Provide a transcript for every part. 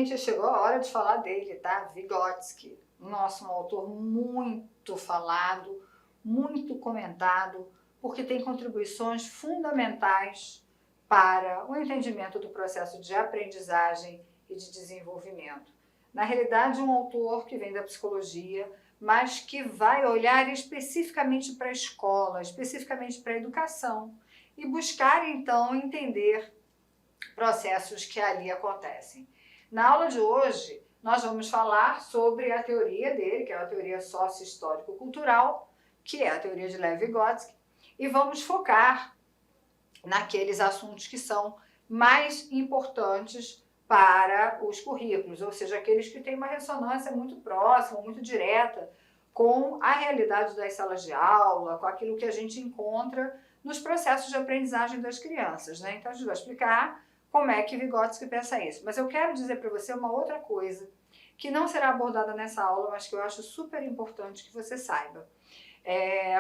Gente, chegou a hora de falar dele, tá? Vygotsky, nosso um autor muito falado, muito comentado, porque tem contribuições fundamentais para o entendimento do processo de aprendizagem e de desenvolvimento. Na realidade, um autor que vem da psicologia, mas que vai olhar especificamente para a escola, especificamente para a educação, e buscar, então, entender processos que ali acontecem. Na aula de hoje, nós vamos falar sobre a teoria dele, que é a teoria sócio-histórico-cultural, que é a teoria de Lev Vygotsky, e vamos focar naqueles assuntos que são mais importantes para os currículos, ou seja, aqueles que têm uma ressonância muito próxima, muito direta com a realidade das salas de aula, com aquilo que a gente encontra nos processos de aprendizagem das crianças, né? Então a gente vai explicar como é que Vygotsky pensa isso. Mas eu quero dizer para você uma outra coisa que não será abordada nessa aula, mas que eu acho super importante que você saiba.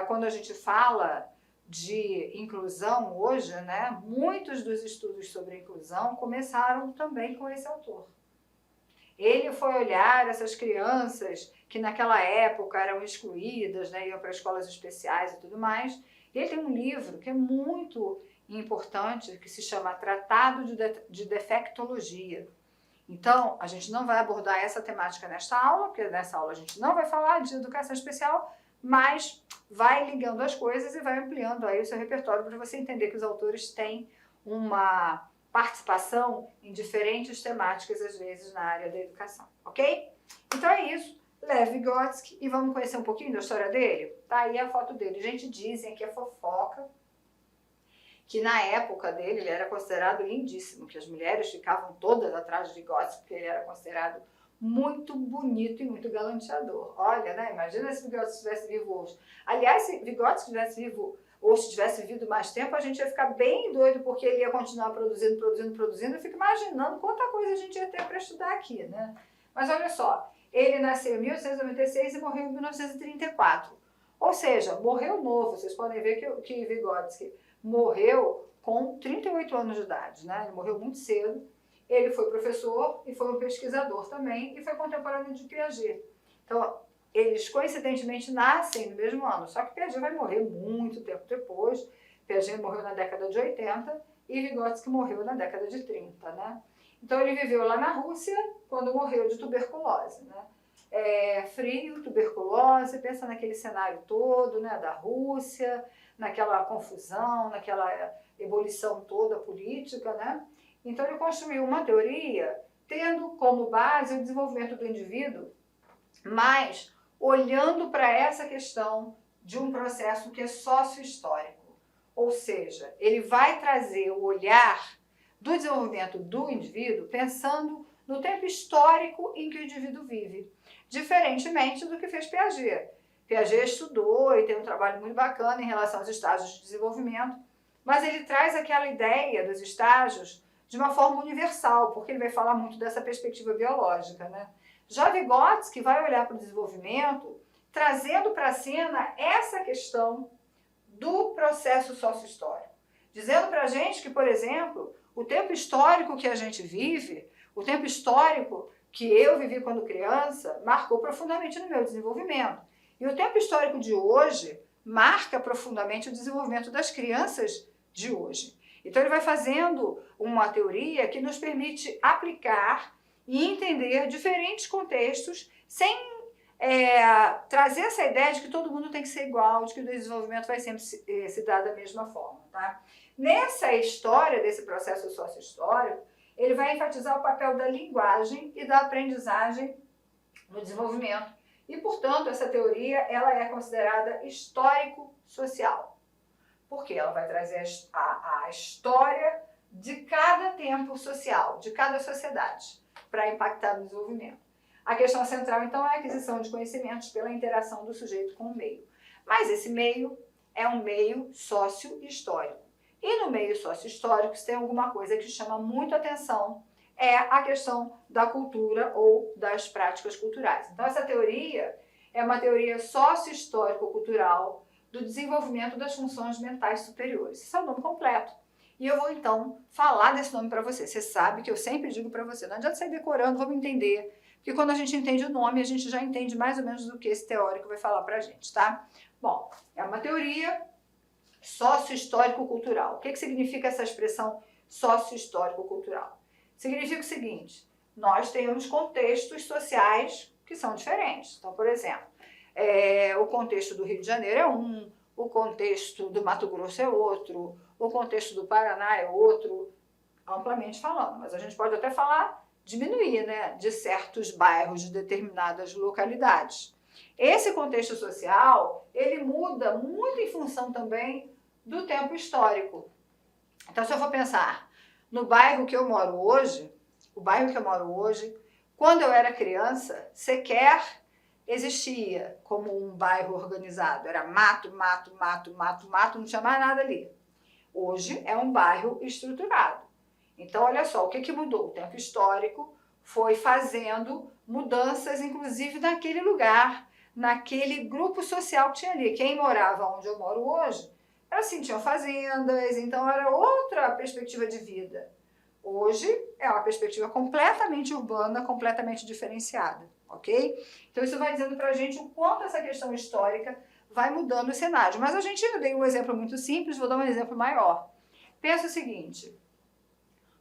Quando a gente fala de inclusão hoje, né, muitos dos estudos sobre inclusão começaram também com esse autor. Ele foi olhar essas crianças que naquela época eram excluídas, né, iam para escolas especiais e tudo mais. E ele tem um livro que é muito importante, que se chama Tratado de Defectologia. Então, a gente não vai abordar essa temática nesta aula, porque nessa aula a gente não vai falar de educação especial, mas vai ligando as coisas e vai ampliando aí o seu repertório para você entender que os autores têm uma participação em diferentes temáticas, às vezes, na área da educação, ok? Então é isso, Lev Vygotsky, e vamos conhecer um pouquinho da história dele? Tá aí a foto dele. Gente, dizem que é fofoca, que na época dele ele era considerado lindíssimo, que as mulheres ficavam todas atrás de Vygotsky, porque ele era considerado muito bonito e muito galanteador. Olha, né? Imagina se Vygotsky estivesse vivo hoje. Aliás, se Vygotsky estivesse vivo ou se tivesse vivido mais tempo, a gente ia ficar bem doido, porque ele ia continuar produzindo. Eu fico imaginando quanta coisa a gente ia ter para estudar aqui, né? Mas olha só, ele nasceu em 1896 e morreu em 1934. Ou seja, morreu novo. Vocês podem ver que Vygotsky morreu com 38 anos de idade, né? Ele morreu muito cedo. Ele foi professor e foi um pesquisador também e foi contemporâneo de Piaget. Então, eles coincidentemente nascem no mesmo ano, só que Piaget vai morrer muito tempo depois. Piaget morreu na década de 80 e Vygotsky morreu na década de 30, né? Então ele viveu lá na Rússia quando morreu de tuberculose, né? Frio, tuberculose, pensa naquele cenário todo, né, da Rússia, naquela confusão, naquela ebulição toda política, né? Então ele construiu uma teoria tendo como base o desenvolvimento do indivíduo, mas olhando para essa questão de um processo que é sócio-histórico. Ou seja, ele vai trazer o olhar do desenvolvimento do indivíduo pensando no tempo histórico em que o indivíduo vive, diferentemente do que fez Piaget. Piaget estudou e tem um trabalho muito bacana em relação aos estágios de desenvolvimento, mas ele traz aquela ideia dos estágios de uma forma universal, porque ele vai falar muito dessa perspectiva biológica, né? Já Vygotsky vai olhar para o desenvolvimento, trazendo para a cena essa questão do processo sócio-histórico, dizendo para a gente que, por exemplo, o tempo histórico que a gente vive, o tempo histórico que eu vivi quando criança, marcou profundamente no meu desenvolvimento. E o tempo histórico de hoje marca profundamente o desenvolvimento das crianças de hoje. Então ele vai fazendo uma teoria que nos permite aplicar e entender diferentes contextos sem trazer essa ideia de que todo mundo tem que ser igual, de que o desenvolvimento vai sempre se dar da mesma forma, tá? Nessa história desse processo sócio-histórico, ele vai enfatizar o papel da linguagem e da aprendizagem no desenvolvimento. E, portanto, essa teoria ela é considerada histórico-social. Porque ela vai trazer a história de cada tempo social, de cada sociedade, para impactar no desenvolvimento. A questão central, então, é a aquisição de conhecimentos pela interação do sujeito com o meio. Mas esse meio é um meio sócio-histórico. E no meio sócio-histórico, se tem alguma coisa que chama muito atenção, é a questão da cultura ou das práticas culturais. Então, essa teoria é uma teoria sócio-histórico-cultural do desenvolvimento das funções mentais superiores. Esse é o nome completo. E eu vou então falar desse nome para você. Você sabe que eu sempre digo para você, não adianta sair decorando, vamos entender. Porque quando a gente entende o nome, a gente já entende mais ou menos do que esse teórico vai falar para a gente, tá? Bom, é uma teoria sócio-histórico-cultural. O que significa essa expressão sócio-histórico-cultural? Significa o seguinte, nós temos contextos sociais que são diferentes. Então, por exemplo, o contexto do Rio de Janeiro é um, o contexto do Mato Grosso é outro, o contexto do Paraná é outro, amplamente falando. Mas a gente pode até falar, diminuir, né, de certos bairros, de determinadas localidades. Esse contexto social, ele muda muito em função também do tempo histórico. Então, se eu for pensar no bairro que eu moro hoje, o bairro que eu moro hoje, quando eu era criança, sequer existia como um bairro organizado. Era mato, mato, mato, mato, mato, não tinha mais nada ali. Hoje é um bairro estruturado. Então, olha só, o que mudou? O tempo histórico foi fazendo mudanças, inclusive naquele lugar, naquele grupo social que tinha ali. Quem morava onde eu moro hoje, era assim, tinham fazendas, então era outra perspectiva de vida. Hoje é uma perspectiva completamente urbana, completamente diferenciada, ok? Então isso vai dizendo pra gente o quanto essa questão histórica vai mudando o cenário. Mas eu dei um exemplo muito simples, vou dar um exemplo maior. Pensa o seguinte,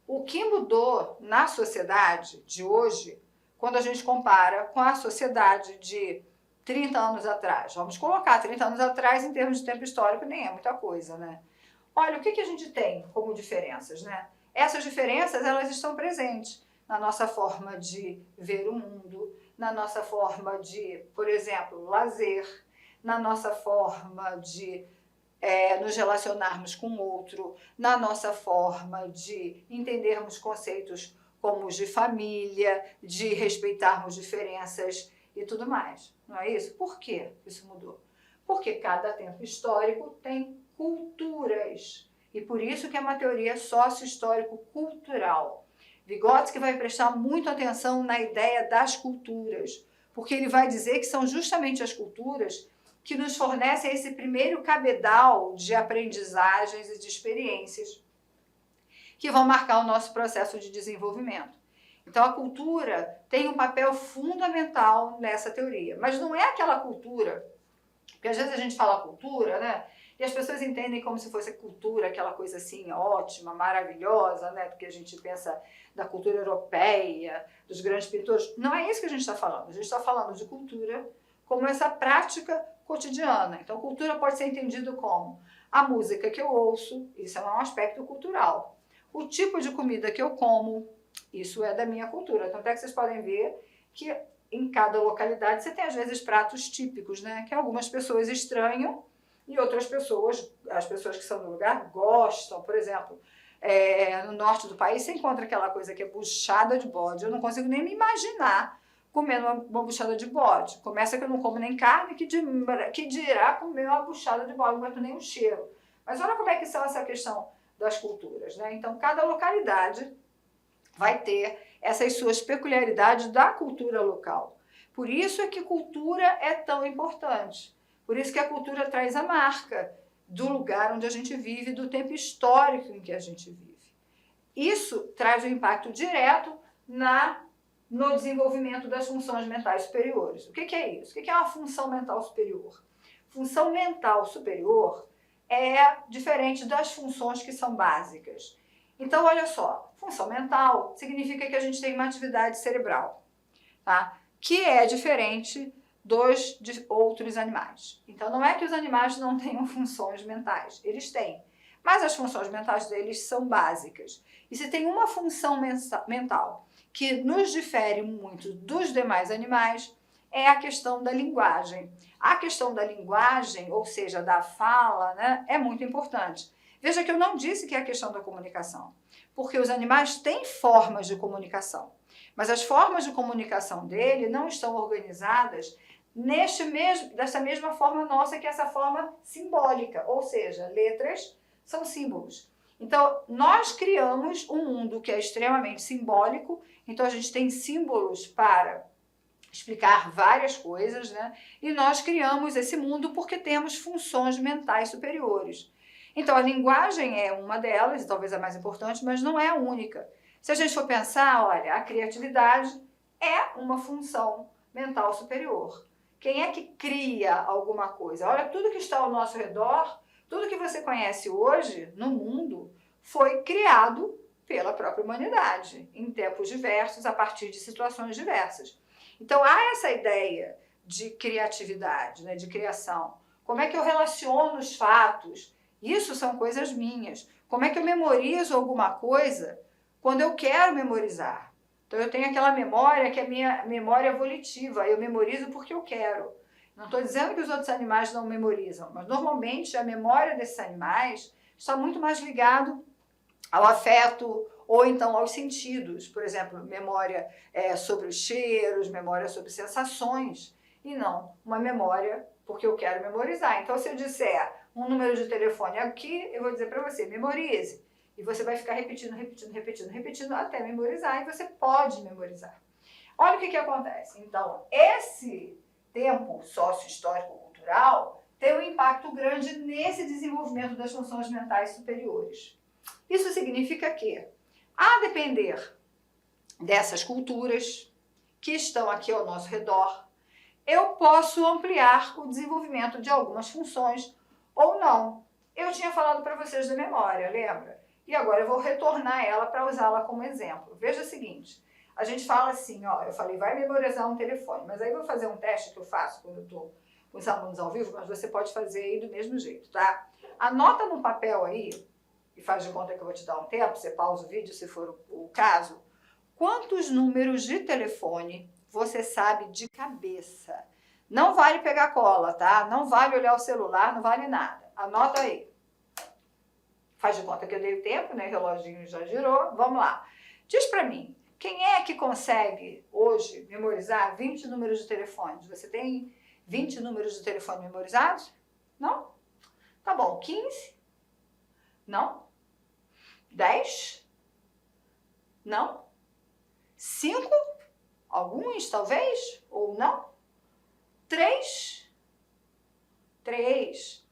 o que mudou na sociedade de hoje, quando a gente compara com a sociedade de 30 anos atrás? Vamos colocar 30 anos atrás em termos de tempo histórico, nem é muita coisa, né? Olha, o que a gente tem como diferenças, né? Essas diferenças, elas estão presentes na nossa forma de ver o mundo, na nossa forma de, por exemplo, lazer, na nossa forma de nos relacionarmos com o outro, na nossa forma de entendermos conceitos como os de família, de respeitarmos diferenças e tudo mais. Não é isso? Por que isso mudou? Porque cada tempo histórico tem culturas. E por isso que é uma teoria sócio-histórico-cultural. Vygotsky vai prestar muita atenção na ideia das culturas, porque ele vai dizer que são justamente as culturas que nos fornecem esse primeiro cabedal de aprendizagens e de experiências que vão marcar o nosso processo de desenvolvimento. Então, a cultura tem um papel fundamental nessa teoria, mas não é aquela cultura, porque às vezes a gente fala cultura, né? E as pessoas entendem como se fosse cultura, aquela coisa assim ótima, maravilhosa, né? Porque a gente pensa da cultura europeia, dos grandes pintores. Não é isso que a gente está falando. A gente está falando de cultura como essa prática cotidiana. Então, cultura pode ser entendido como a música que eu ouço, isso é um aspecto cultural. O tipo de comida que eu como, isso é da minha cultura. Tanto é que vocês podem ver que em cada localidade você tem às vezes pratos típicos, né? Que algumas pessoas estranham e outras pessoas, as pessoas que são do lugar, gostam. Por exemplo, no norte do país você encontra aquela coisa que é buchada de bode. Eu não consigo nem me imaginar comendo uma buchada de bode. Começa que eu não como nem carne, que dirá comer uma buchada de bode, não aguento nem o cheiro. Mas olha como é que são essa questão das culturas, né? Então, cada localidade vai ter essas suas peculiaridades da cultura local. Por isso é que cultura é tão importante. Por isso que a cultura traz a marca do lugar onde a gente vive, do tempo histórico em que a gente vive. Isso traz um impacto direto no desenvolvimento das funções mentais superiores. O que é isso? O que é uma função mental superior? Função mental superior é diferente das funções que são básicas. Então, olha só, função mental significa que a gente tem uma atividade cerebral, tá? Que é diferente de outros animais. Então, não é que os animais não tenham funções mentais, eles têm. Mas as funções mentais deles são básicas. E se tem uma função mental que nos difere muito dos demais animais, é a questão da linguagem. A questão da linguagem, ou seja, da fala, né, é muito importante. Veja que eu não disse que é a questão da comunicação, porque os animais têm formas de comunicação, mas as formas de comunicação dele não estão organizadas dessa mesma forma nossa, que é essa forma simbólica, ou seja, letras são símbolos. Então, nós criamos um mundo que é extremamente simbólico, então a gente tem símbolos para explicar várias coisas, né? E nós criamos esse mundo porque temos funções mentais superiores. Então, a linguagem é uma delas, talvez a mais importante, mas não é a única. Se a gente for pensar, olha, a criatividade é uma função mental superior. Quem é que cria alguma coisa? Olha, tudo que está ao nosso redor, tudo que você conhece hoje no mundo, foi criado pela própria humanidade, em tempos diversos, a partir de situações diversas. Então, há essa ideia de criatividade, né, de criação. Como é que eu relaciono os fatos? Isso são coisas minhas. Como é que eu memorizo alguma coisa quando eu quero memorizar? Então, eu tenho aquela memória que é minha memória volitiva. Eu memorizo porque eu quero. Não estou dizendo que os outros animais não memorizam, mas normalmente a memória desses animais está muito mais ligado ao afeto ou então aos sentidos. Por exemplo, memória sobre os cheiros, memória sobre sensações, e não uma memória porque eu quero memorizar. Então, se eu disser um número de telefone aqui, eu vou dizer para você, memorize. E você vai ficar repetindo até memorizar, e você pode memorizar. Olha o que acontece. Então, esse tempo sócio-histórico-cultural tem um impacto grande nesse desenvolvimento das funções mentais superiores. Isso significa que, a depender dessas culturas que estão aqui ao nosso redor, eu posso ampliar o desenvolvimento de algumas funções ou não. Eu tinha falado para vocês da memória, lembra? E agora eu vou retornar ela para usá-la como exemplo. Veja o seguinte, a gente fala assim, ó, eu falei, vai memorizar um telefone, mas aí eu vou fazer um teste que eu faço quando eu estou com os alunos ao vivo, mas você pode fazer aí do mesmo jeito, tá? Anota no papel aí, e faz de conta que eu vou te dar um tempo, você pausa o vídeo se for o caso, quantos números de telefone você sabe de cabeça. Não vale pegar cola, tá? Não vale olhar o celular, não vale nada. Anota aí. Faz de conta que eu dei o tempo, né? O reloginho já girou. Vamos lá. Diz pra mim, quem é que consegue hoje memorizar 20 números de telefone? Você tem 20 números de telefone memorizados? Não? Tá bom. 15? Não? 10? Não? 5? Alguns, talvez? Ou não? 3? 3?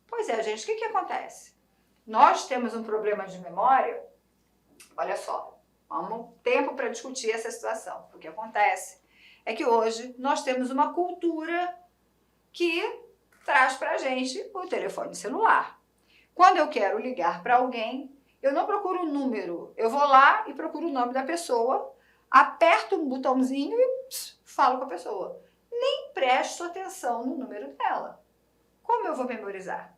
Pois é, gente, o que acontece? Nós temos um problema de memória. Olha só, vamos tempo para discutir essa situação. O que acontece é que hoje nós temos uma cultura que traz para a gente o telefone celular. Quando eu quero ligar para alguém, eu não procuro um número. Eu vou lá e procuro o nome da pessoa, aperto um botãozinho e falo com a pessoa. Nem presto atenção no número dela. Como eu vou memorizar?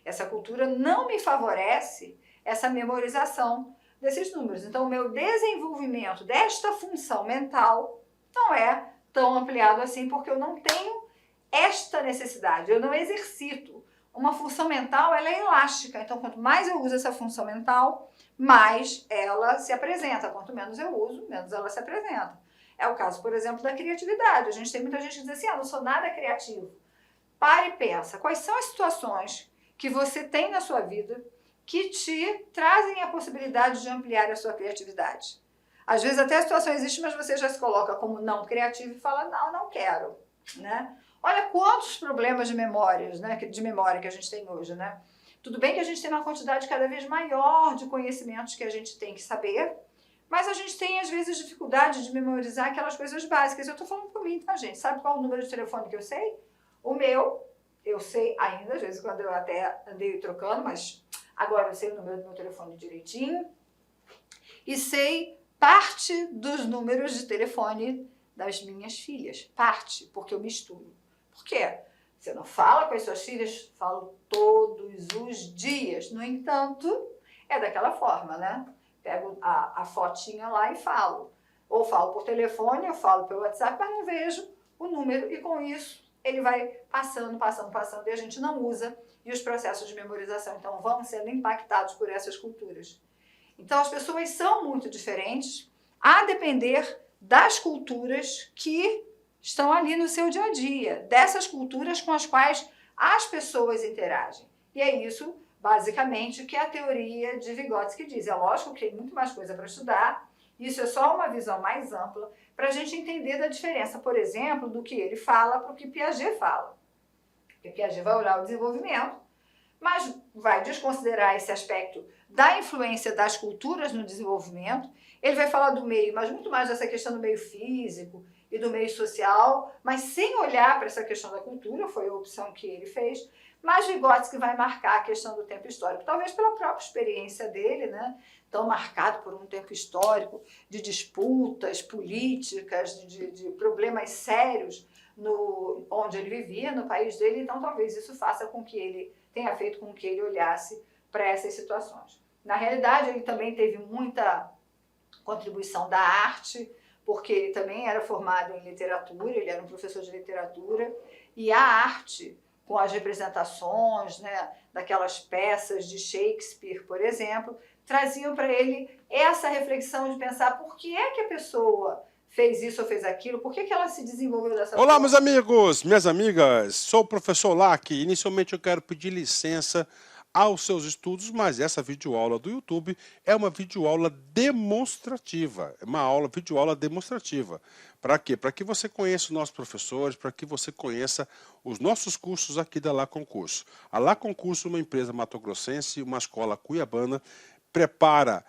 Essa cultura não me favorece essa memorização desses números. Então, o meu desenvolvimento desta função mental não é tão ampliado assim, porque eu não tenho esta necessidade, eu não exercito. Uma função mental, ela é elástica, então quanto mais eu uso essa função mental, mais ela se apresenta. Quanto menos eu uso, menos ela se apresenta. É o caso, por exemplo, da criatividade. A gente tem muita gente que diz assim, não sou nada criativo. Pare e pensa, quais são as situações que você tem na sua vida que te trazem a possibilidade de ampliar a sua criatividade. Às vezes até a situação existe, mas você já se coloca como não criativo e fala, não quero, né? Olha quantos problemas de memórias, né, de memória que a gente tem hoje, né? Tudo bem que a gente tem uma quantidade cada vez maior de conhecimentos que a gente tem que saber, mas a gente tem às vezes dificuldade de memorizar aquelas coisas básicas. Eu tô falando por mim, tá, gente? Sabe qual é o número de telefone que eu sei? O meu, eu sei ainda, às vezes quando eu até andei trocando, mas agora eu sei o número do meu telefone direitinho. E sei parte dos números de telefone das minhas filhas. Parte, porque eu misturo. Por quê? Você não fala com as suas filhas? Falo todos os dias. No entanto, é daquela forma, né? Pego a fotinha lá e falo. Ou falo por telefone, eu falo pelo WhatsApp, mas não vejo o número. E com isso, ele vai passando, e a gente não usa. E os processos de memorização, então, vão sendo impactados por essas culturas. Então, as pessoas são muito diferentes, a depender das culturas que estão ali no seu dia a dia, dessas culturas com as quais as pessoas interagem. E é isso, basicamente, que a teoria de Vygotsky diz. É lógico que tem muito mais coisa para estudar, isso é só uma visão mais ampla, para a gente entender da diferença, por exemplo, do que ele fala para o que Piaget fala. Porque Piaget vai olhar o desenvolvimento, mas vai desconsiderar esse aspecto da influência das culturas no desenvolvimento. Ele vai falar do meio, mas muito mais dessa questão do meio físico e do meio social, mas sem olhar para essa questão da cultura, foi a opção que ele fez. Mas Vygotsky vai marcar a questão do tempo histórico, talvez pela própria experiência dele, né? Tão marcado por um tempo histórico de disputas políticas, de problemas sérios onde ele vivia, no país dele, então talvez isso faça com que ele tenha feito com que ele olhasse para essas situações. Na realidade, ele também teve muita contribuição da arte, porque ele também era formado em literatura, ele era um professor de literatura, e a arte, com as representações, né, daquelas peças de Shakespeare, por exemplo, traziam para ele essa reflexão de pensar por que é que a pessoa fez isso ou fez aquilo, por que ela se desenvolveu dessa forma. Olá, meus amigos, minhas amigas, sou o professor Lac. Inicialmente eu quero pedir licença aos seus estudos, mas essa videoaula do YouTube é uma videoaula demonstrativa, é uma videoaula demonstrativa. Para quê? Para que você conheça os nossos professores, para que você conheça os nossos cursos aqui da Lá Concurso. A Lá Concurso é uma empresa matogrossense, uma escola cuiabana, prepara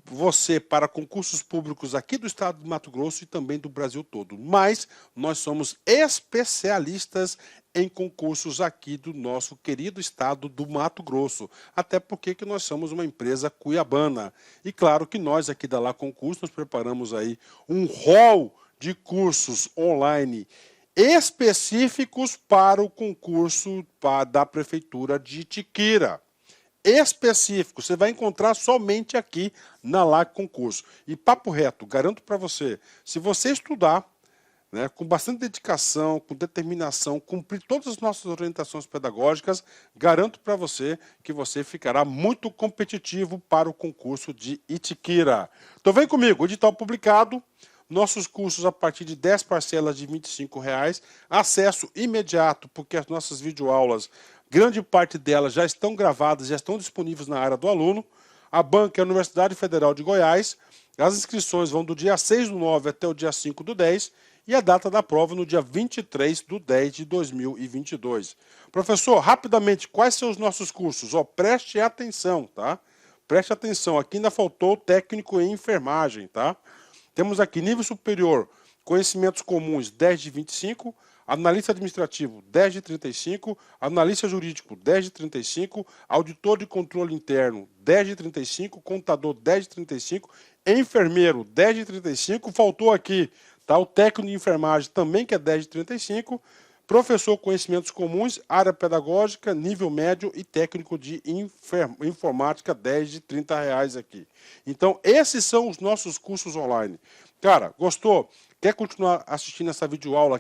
você para concursos públicos aqui do estado do Mato Grosso e também do Brasil todo. Mas nós somos especialistas em concursos aqui do nosso querido estado do Mato Grosso. Até porque que nós somos uma empresa cuiabana. E claro que nós aqui da Lá Concurso, nós preparamos aí um rol de cursos online específicos para o concurso da Prefeitura de Itiquira. Específico, você vai encontrar somente aqui na Lá Concurso. E papo reto, garanto para você, se você estudar, né, com bastante dedicação, com determinação, cumprir todas as nossas orientações pedagógicas, garanto para você que você ficará muito competitivo para o concurso de Itiquira. Então vem comigo, edital publicado, nossos cursos a partir de 10 parcelas de R$ 25,00, acesso imediato, porque as nossas videoaulas, grande parte delas já estão gravadas, já estão disponíveis na área do aluno. A banca é a Universidade Federal de Goiás. As inscrições vão do dia 6/9 até o dia 5/10 e a data da prova no dia 23/10 de 2022. Professor, rapidamente, quais são os nossos cursos? Preste atenção, tá? Preste atenção, aqui ainda faltou técnico em enfermagem, tá? Temos aqui nível superior, conhecimentos comuns 10 de 25, analista administrativo 10 de 35, analista jurídico 10 de 35, auditor de controle interno 10 de 35, contador 10 de 35, enfermeiro 10 de 35, faltou aqui, tá, o técnico de enfermagem também que é 10 de 35, professor conhecimentos comuns, área pedagógica, nível médio e técnico de informática, 10 de R$30 aqui. Então, esses são os nossos cursos online. Cara, gostou? Quer continuar assistindo essa videoaula?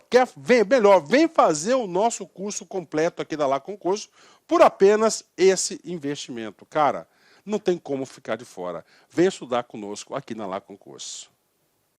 Vem fazer o nosso curso completo aqui da Lá Concurso por apenas esse investimento. Cara, não tem como ficar de fora. Vem estudar conosco aqui na Lá Concurso.